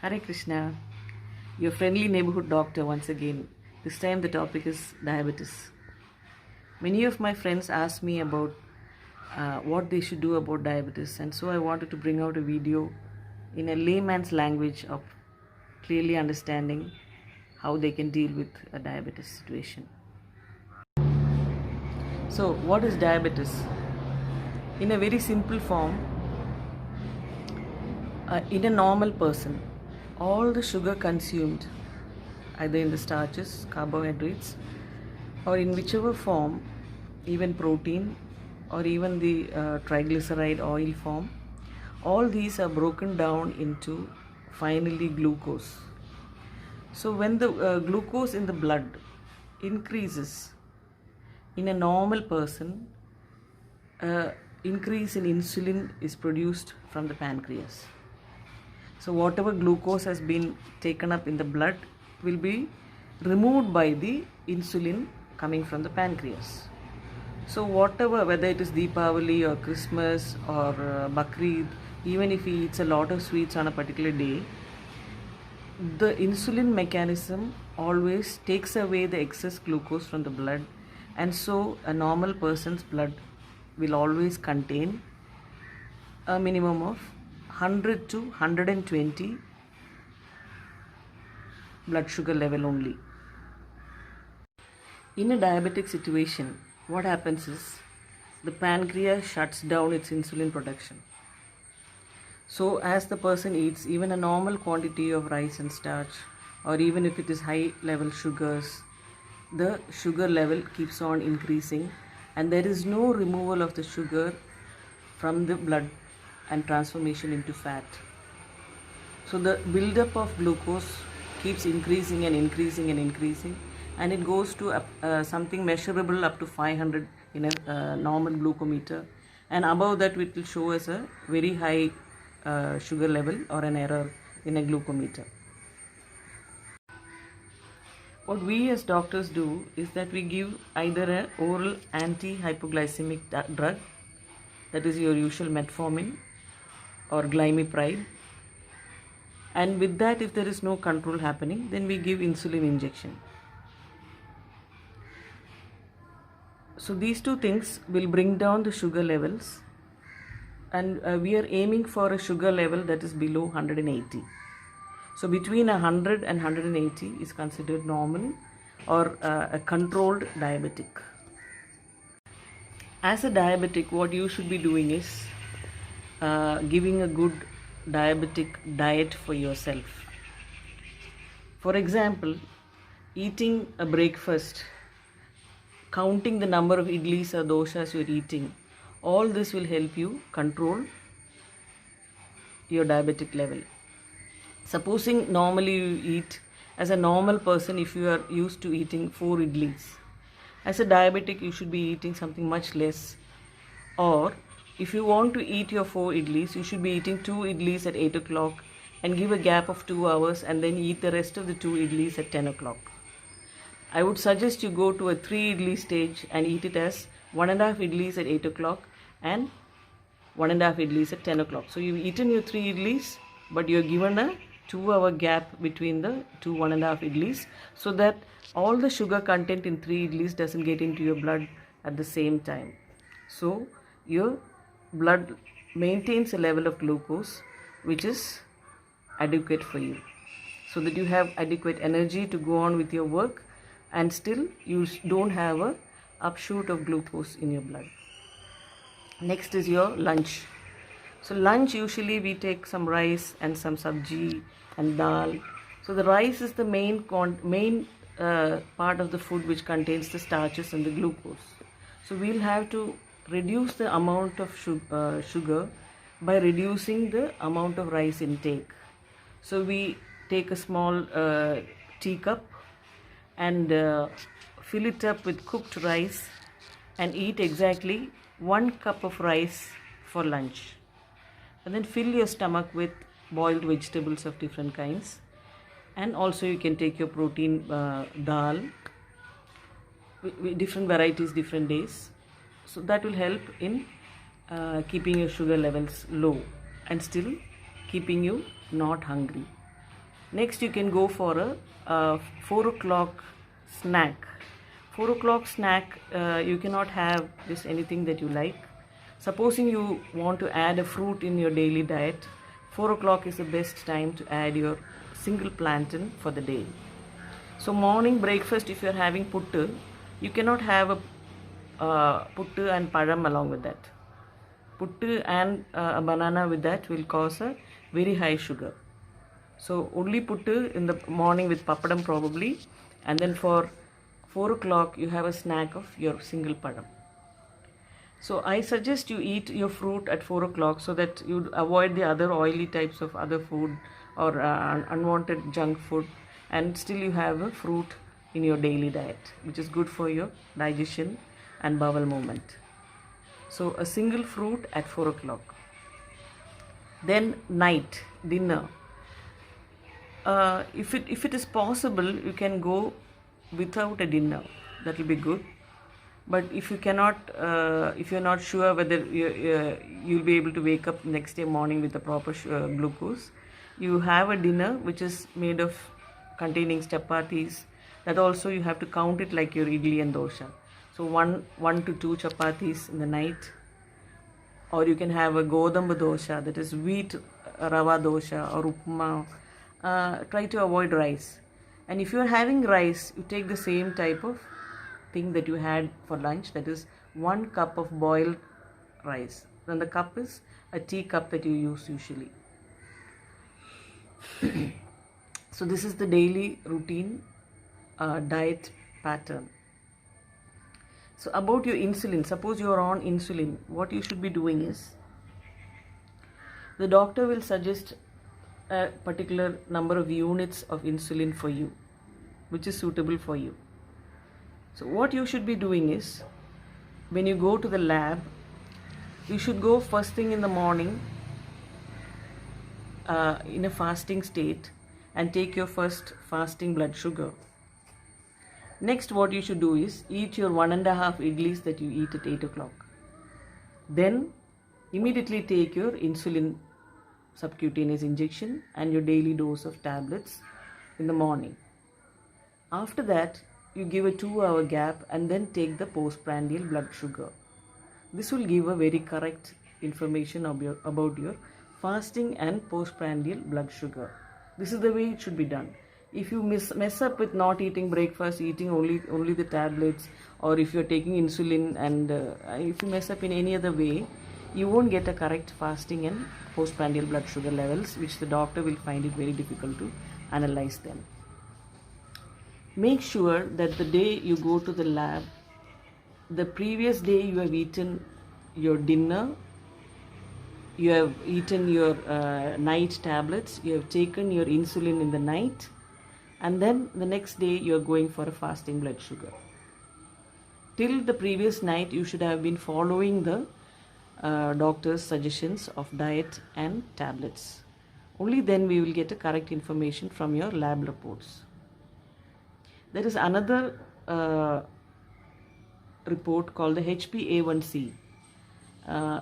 Hare Krishna, your friendly neighborhood doctor once again. This time the topic is diabetes. Many of my friends ask me about what they should do about diabetes, and so I wanted to bring out a video in a layman's language of clearly understanding how they can deal with a diabetes situation. So, what is diabetes? In a very simple form, in a normal person, all the sugar consumed, either in the starches, carbohydrates, or in whichever form, even protein or even the triglyceride oil form, all these are broken down into finally glucose. So, when the glucose in the blood increases in a normal person, increase in insulin is produced from the pancreas. So whatever glucose has been taken up in the blood will be removed by the insulin coming from the pancreas. So whatever, whether it is Deepavali or Christmas or Bakrid, even if he eats a lot of sweets on a particular day, the insulin mechanism always takes away the excess glucose from the blood, and so a normal person's blood will always contain a minimum of 100 to 120 blood sugar level only. In a diabetic situation, what happens is the pancreas shuts down its insulin production. So as the person eats even a normal quantity of rice and starch, or even if it is high level sugars, the sugar level keeps on increasing, and there is no removal of the sugar from the blood and transformation into fat. So the buildup of glucose keeps increasing and increasing and increasing, and it goes to something measurable up to 500 in a normal glucometer, and above that it will show as a very high sugar level or an error in a glucometer. What we as doctors do is that we give either an oral anti-hypoglycemic drug, that is your usual metformin or glimepiride, and with that, if there is no control happening, then we give insulin injection. So these two things will bring down the sugar levels, and we are aiming for a sugar level that is below 180. So between 100 and 180 is considered normal or a controlled diabetic. As a diabetic, what you should be doing is giving a good diabetic diet for yourself. For example, eating a breakfast, counting the number of idlis or doshas you are eating, all this will help you control your diabetic level. Supposing normally you eat, as a normal person, if you are used to eating 4 idlis, as a diabetic you should be eating something much less. Or if you want to eat your 4 idlis, you should be eating 2 idlis at 8 o'clock and give a gap of 2 hours and then eat the rest of the 2 idlis at 10 o'clock. I would suggest you go to a 3 idli stage and eat it as 1.5 idlis at 8 o'clock and 1.5 idlis at 10 o'clock. So you've eaten your 3 idlis, but you're given a 2-hour gap between the 2 1.5 idlis, so that all the sugar content in 3 idlis doesn't get into your blood at the same time. So your blood maintains a level of glucose which is adequate for you, so that you have adequate energy to go on with your work, and still you don't have a upshoot of glucose in your blood. Next is your lunch. So lunch, usually we take some rice and some sabji and dal. So the rice is the main part of the food which contains the starches and the glucose. So we'll have to reduce the amount of sugar by reducing the amount of rice intake. So we take a small teacup and fill it up with cooked rice and eat exactly 1 cup of rice for lunch. And then fill your stomach with boiled vegetables of different kinds, and also you can take your protein dal with different varieties different days. So that will help in keeping your sugar levels low and still keeping you not hungry. Next, you can go for a 4 o'clock snack. 4 o'clock snack, you cannot have just anything that you like. Supposing you want to add a fruit in your daily diet, 4 o'clock is the best time to add your single plantain for the day. So morning breakfast, if you're having puttu, you cannot have a puttu and padam along with that. Puttu and a banana with that will cause a very high sugar. So only puttu in the morning with papadam probably, and then for 4 o'clock you have a snack of your single padam. So I suggest you eat your fruit at 4 o'clock so that you avoid the other oily types of other food or unwanted junk food, and still you have a fruit in your daily diet, which is good for your digestion and bowel movement. So a single fruit at 4 o'clock. Then night dinner. If it is possible, you can go without a dinner. That will be good. But if you cannot, if you're not sure whether you'll be able to wake up next day morning with the proper glucose, you have a dinner which is made of containing chapatis. That also you have to count it like your idli and dosha. So one to two chapatis in the night, or you can have a godamba dosha, that is wheat rava dosha or upma. Try to avoid rice. And if you are having rice, you take the same type of thing that you had for lunch, that is 1 cup of boiled rice. Then the cup is a tea cup that you use usually. So this is the daily routine diet pattern. So about your insulin, suppose you are on insulin, what you should be doing is, the doctor will suggest a particular number of units of insulin for you, which is suitable for you. So what you should be doing is, when you go to the lab, you should go first thing in the morning in a fasting state and take your first fasting blood sugar. Next, what you should do is eat your 1.5 idlis that you eat at 8 o'clock. Then immediately take your insulin subcutaneous injection and your daily dose of tablets in the morning. After that, you give a 2-hour gap and then take the postprandial blood sugar. This will give a very correct information about your fasting and postprandial blood sugar. This is the way it should be done. If you mess up with not eating breakfast, eating only the tablets, or if you're taking insulin and if you mess up in any other way, you won't get a correct fasting and postprandial blood sugar levels, which the doctor will find it very difficult to analyze them. Make sure that the day you go to the lab, the previous day you have eaten your dinner, you have eaten your night tablets, you have taken your insulin in the night, and then the next day you are going for a fasting blood sugar. Till the previous night, you should have been following the doctor's suggestions of diet and tablets. Only then we will get a correct information from your lab reports. There is another report called the HbA1c,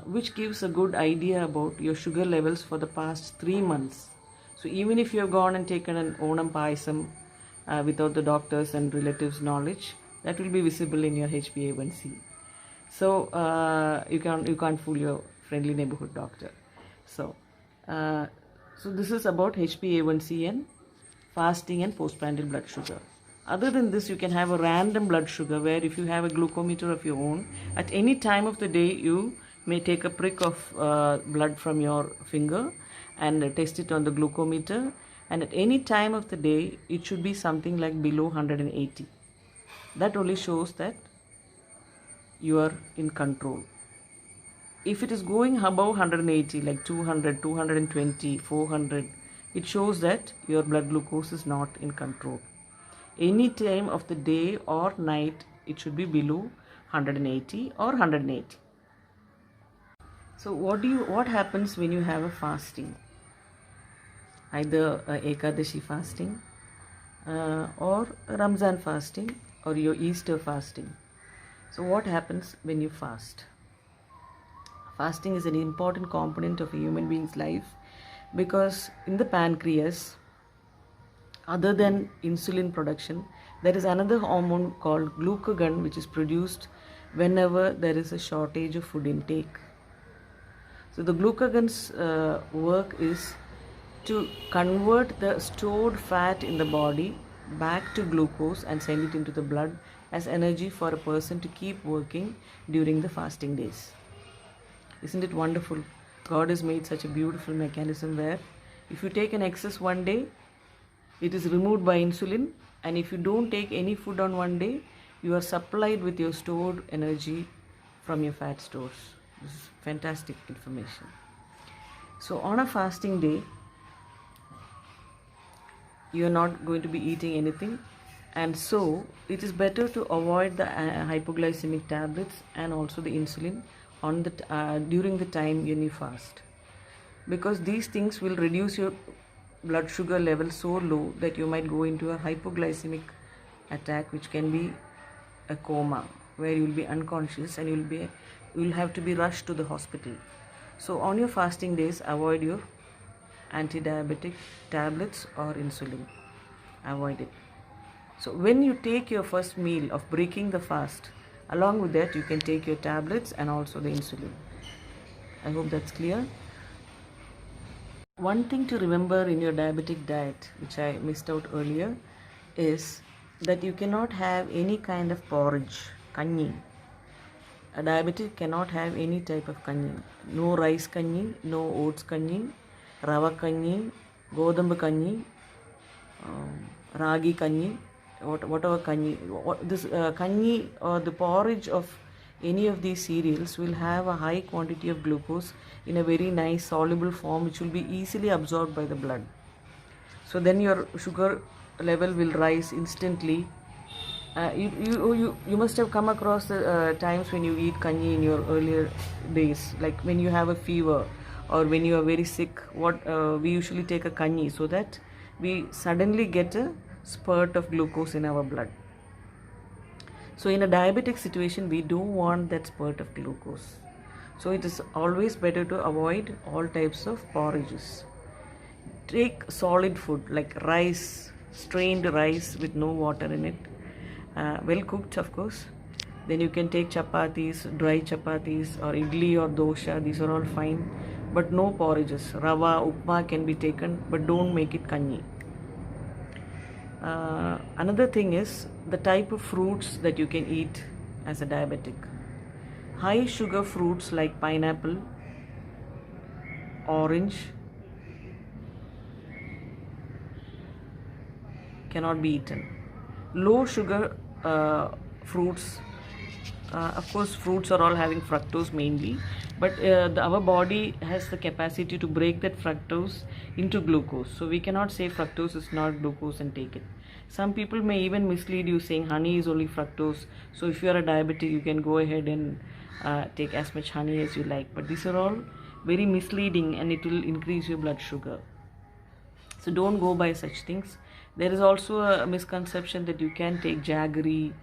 which gives a good idea about your sugar levels for the past 3 months. So even if you have gone and taken an Onam Payasam without the doctors and relatives' knowledge, that will be visible in your HbA1c. So you can't fool your friendly neighborhood doctor. So this is about HbA1c and fasting and postprandial blood sugar. Other than this, you can have a random blood sugar, where if you have a glucometer of your own, at any time of the day you may take a prick of blood from your finger and test it on the glucometer, and at any time of the day it should be something like below 180. That only shows that you are in control. If it is going above 180, like 200, 220, 400, it shows that your blood glucose is not in control. Any time of the day or night, it should be below 180 or 180. So what happens when you have a fasting? Either Ekadashi fasting or Ramzan fasting or your Easter fasting. So what happens when you fast? Fasting is an important component of a human being's life, because in the pancreas other than insulin production, there is another hormone called glucagon, which is produced whenever there is a shortage of food intake. So the glucagon's work is to convert the stored fat in the body back to glucose and send it into the blood as energy for a person to keep working during the fasting days. Isn't it wonderful? God has made such a beautiful mechanism where if you take an excess one day, it is removed by insulin, and if you don't take any food on one day, you are supplied with your stored energy from your fat stores. This is fantastic information. So on a fasting day, you are not going to be eating anything, and so it is better to avoid the hypoglycemic tablets and also the insulin on the during the time when you fast, because these things will reduce your blood sugar level so low that you might go into a hypoglycemic attack, which can be a coma, where you will be unconscious and you will have to be rushed to the hospital. So on your fasting days, avoid your anti-diabetic tablets or insulin. Avoid it. So when you take your first meal of breaking the fast, along with that you can take your tablets and also the insulin. I hope that's clear. One thing to remember in your diabetic diet, which I missed out earlier, is that you cannot have any kind of porridge, kanji. A diabetic cannot have any type of kanji. No rice kanji, no oats kanji, rava kanji, godambu kanji, ragi kanji, whatever kanji. This kanji or the porridge of any of these cereals will have a high quantity of glucose in a very nice soluble form, which will be easily absorbed by the blood. So then your sugar level will rise instantly. You must have come across the times when you eat kanji in your earlier days, like when you have a fever or when you are very sick. We usually take a kanji so that we suddenly get a spurt of glucose in our blood. So in a diabetic situation, we don't want that spurt of glucose. So it is always better to avoid all types of porridges. Take solid food like rice, strained rice with no water in it, well cooked of course. Then you can take chapatis, dry chapatis or idli or dosha, these are all fine, but no porridges. Rava, upma can be taken, but don't make it kanji. Another thing is the type of fruits that you can eat as a diabetic. High sugar fruits like pineapple, orange cannot be eaten. Low sugar fruits, of course fruits are all having fructose mainly, but our body has the capacity to break that fructose into glucose. So we cannot say fructose is not glucose and take it. Some people may even mislead you saying honey is only fructose. So if you are a diabetic, you can go ahead and take as much honey as you like. But these are all very misleading and it will increase your blood sugar. So don't go by such things. There is also a misconception that you can take jaggery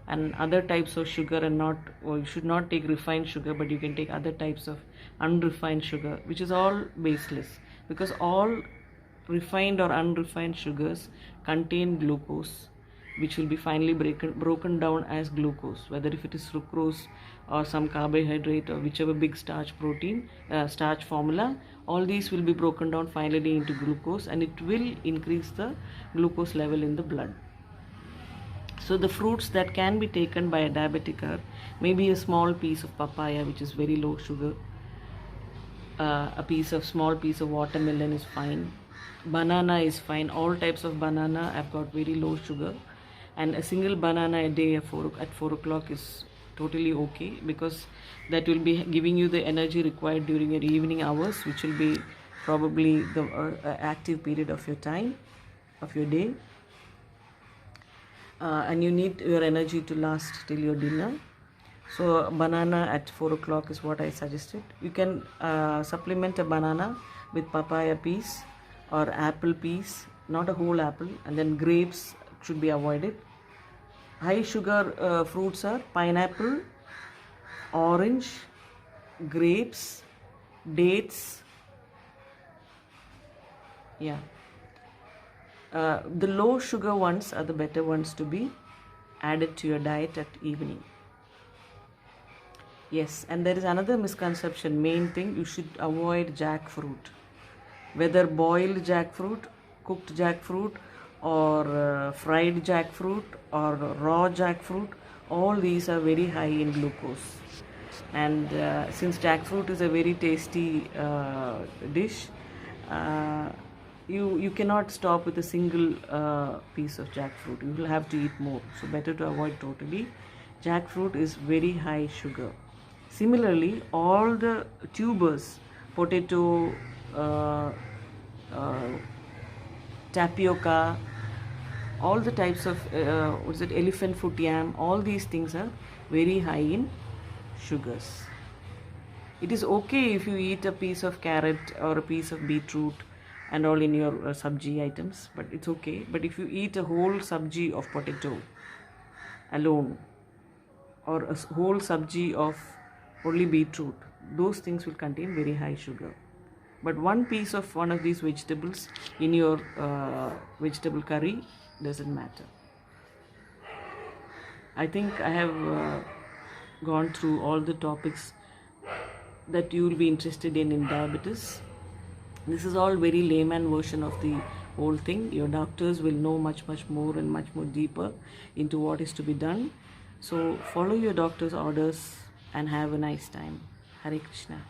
and other types of sugar and you should not take refined sugar, but you can take other types of unrefined sugar, which is all baseless, because all refined or unrefined sugars contain glucose, which will be finally broken down as glucose, whether if it is sucrose or some carbohydrate or whichever big starch formula. All these will be broken down finally into glucose, and it will increase the glucose level in the blood. So the fruits that can be taken by a diabetic are maybe a small piece of papaya, which is very low sugar. A small piece of watermelon is fine. Banana is fine. All types of banana have got very low sugar, and a single banana a day at 4 o'clock is totally okay, because that will be giving you the energy required during your evening hours, which will be probably the active period of your time, of your day. And you need your energy to last till your dinner. So banana at 4 o'clock is what I suggested. You can supplement a banana with papaya piece or apple piece, not a whole apple, and then grapes should be avoided. High sugar fruits are pineapple, orange, grapes, dates, The low sugar ones are the better ones to be added to your diet at evening. Yes, and there is another misconception. Main thing, you should avoid jackfruit. Whether boiled jackfruit, cooked jackfruit, or fried jackfruit, or raw jackfruit, all these are very high in glucose. And since jackfruit is a very tasty dish, you cannot stop with a single piece of jackfruit. You will have to eat more. So better to avoid totally. Jackfruit is very high sugar. Similarly, all the tubers, potato, tapioca, all the types of elephant foot yam, all these things are very high in sugars. It is okay if you eat a piece of carrot or a piece of beetroot and all in your sabji items, but it's okay. But if you eat a whole sabji of potato alone, or a whole sabji of only beetroot, those things will contain very high sugar. But one piece of one of these vegetables in your vegetable curry doesn't matter. I think I have gone through all the topics that you will be interested in diabetes. This is all very layman version of the whole thing. Your doctors will know much more and much more deeper into what is to be done. So follow your doctor's orders and have a nice time. Hare Krishna.